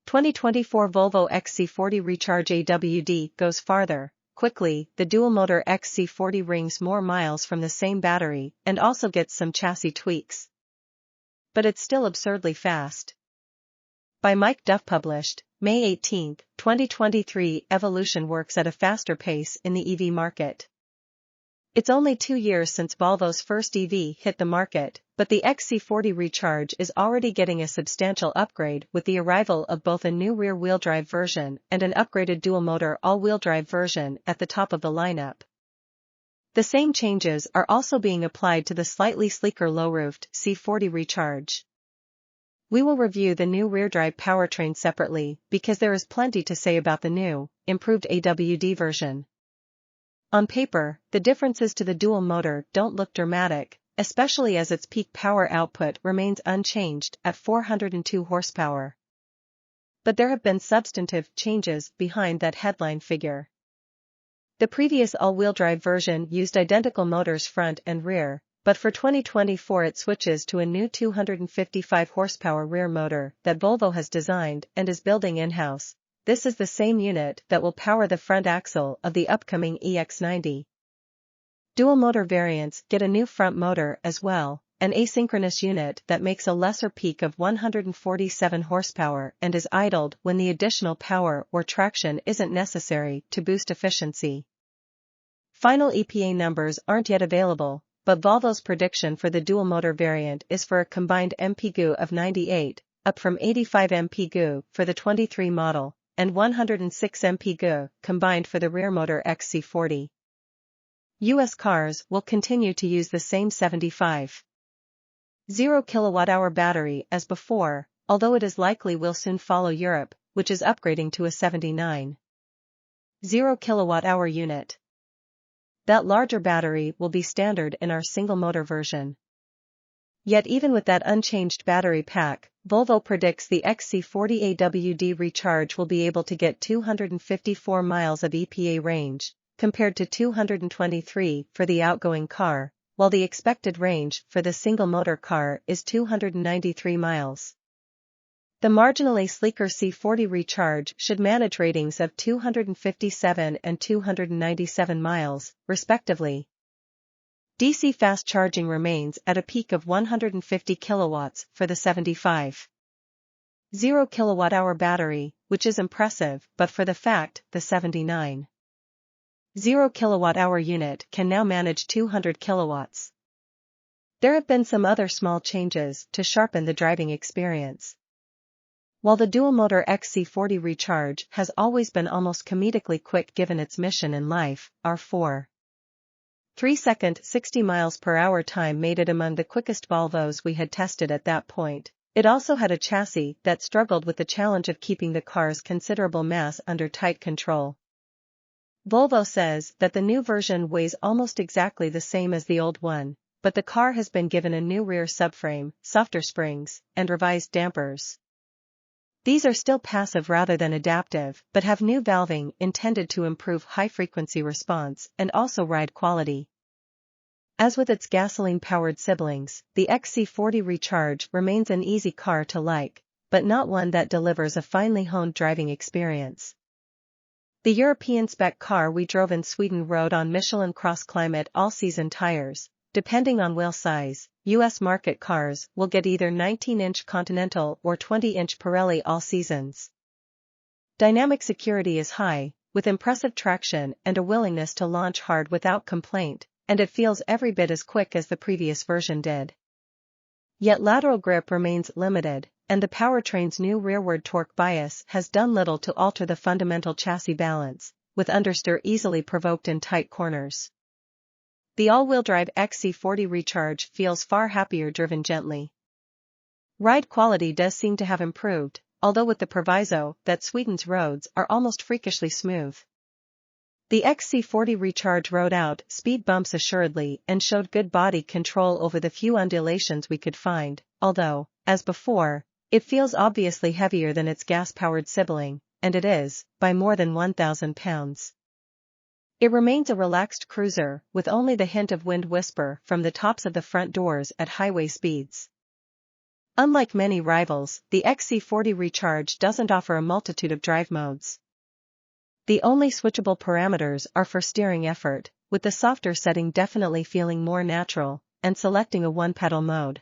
2024 Volvo XC40 Recharge AWD goes farther, quickly. The dual-motor XC40 rings more miles from the same battery and also gets some chassis tweaks. But it's still absurdly fast. By Mike Duff, published May 18, 2023. Evolution works at a faster pace in the EV market. It's only 2 years since Volvo's first EV hit the market, but the XC40 Recharge is already getting a substantial upgrade with the arrival of both a new rear-wheel drive version and an upgraded dual-motor all-wheel drive version at the top of the lineup. The same changes are also being applied to the slightly sleeker low-roofed C40 Recharge. We will review the new rear-drive powertrain separately because there is plenty to say about the new, improved AWD version. On paper, the differences to the dual motor don't look dramatic, especially as its peak power output remains unchanged at 402 horsepower. But there have been substantive changes behind that headline figure. The previous all-wheel drive version used identical motors front and rear, but for 2024 it switches to a new 255 horsepower rear motor that Volvo has designed and is building in-house. This is the same unit that will power the front axle of the upcoming EX90. Dual-motor variants get a new front motor as well, an asynchronous unit that makes a lesser peak of 147 horsepower and is idled when the additional power or traction isn't necessary to boost efficiency. Final EPA numbers aren't yet available, but Volvo's prediction for the dual-motor variant is for a combined MPG of 98, up from 85 MPG for the 23 model, and 106 MPG combined for the rear-motor XC40. U.S. cars will continue to use the same 75.0 kWh battery as before, although it is likely will soon follow Europe, which is upgrading to a 79.0 kWh unit. That larger battery will be standard in our single-motor version. Yet even with that unchanged battery pack, Volvo predicts the XC40 AWD Recharge will be able to get 254 miles of EPA range, compared to 223 for the outgoing car, while the expected range for the single-motor car is 293 miles. The marginally sleeker C40 Recharge should manage ratings of 257 and 297 miles, respectively. DC fast charging remains at a peak of 150 kilowatts for the 75.0 kWh battery, which is impressive, but for the fact the 79.0 kWh unit can now manage 200 kilowatts. There have been some other small changes to sharpen the driving experience. While the dual-motor XC40 Recharge has always been almost comedically quick given its mission in life, our 4.3-second 60 miles per hour time made it among the quickest Volvos we had tested at that point. It also had a chassis that struggled with the challenge of keeping the car's considerable mass under tight control. Volvo says that the new version weighs almost exactly the same as the old one, but the car has been given a new rear subframe, softer springs, and revised dampers. These are still passive rather than adaptive, but have new valving intended to improve high-frequency response and also ride quality. As with its gasoline-powered siblings, the XC40 Recharge remains an easy car to like, but not one that delivers a finely honed driving experience. The European spec car we drove in Sweden rode on Michelin Cross Climate all-season tires. Depending on wheel size, U.S. market cars will get either 19-inch Continental or 20-inch Pirelli all seasons. Dynamic security is high, with impressive traction and a willingness to launch hard without complaint, and it feels every bit as quick as the previous version did. Yet lateral grip remains limited, and the powertrain's new rearward torque bias has done little to alter the fundamental chassis balance, with understeer easily provoked in tight corners. The all-wheel drive XC40 Recharge feels far happier driven gently. Ride quality does seem to have improved, although with the proviso that Sweden's roads are almost freakishly smooth. The XC40 Recharge rode out speed bumps assuredly and showed good body control over the few undulations we could find, although, as before, it feels obviously heavier than its gas-powered sibling, and it is, by more than 1,000 pounds. It remains a relaxed cruiser, with only the hint of wind whisper from the tops of the front doors at highway speeds. Unlike many rivals, the XC40 Recharge doesn't offer a multitude of drive modes. The only switchable parameters are for steering effort, with the softer setting definitely feeling more natural, and selecting a one-pedal mode.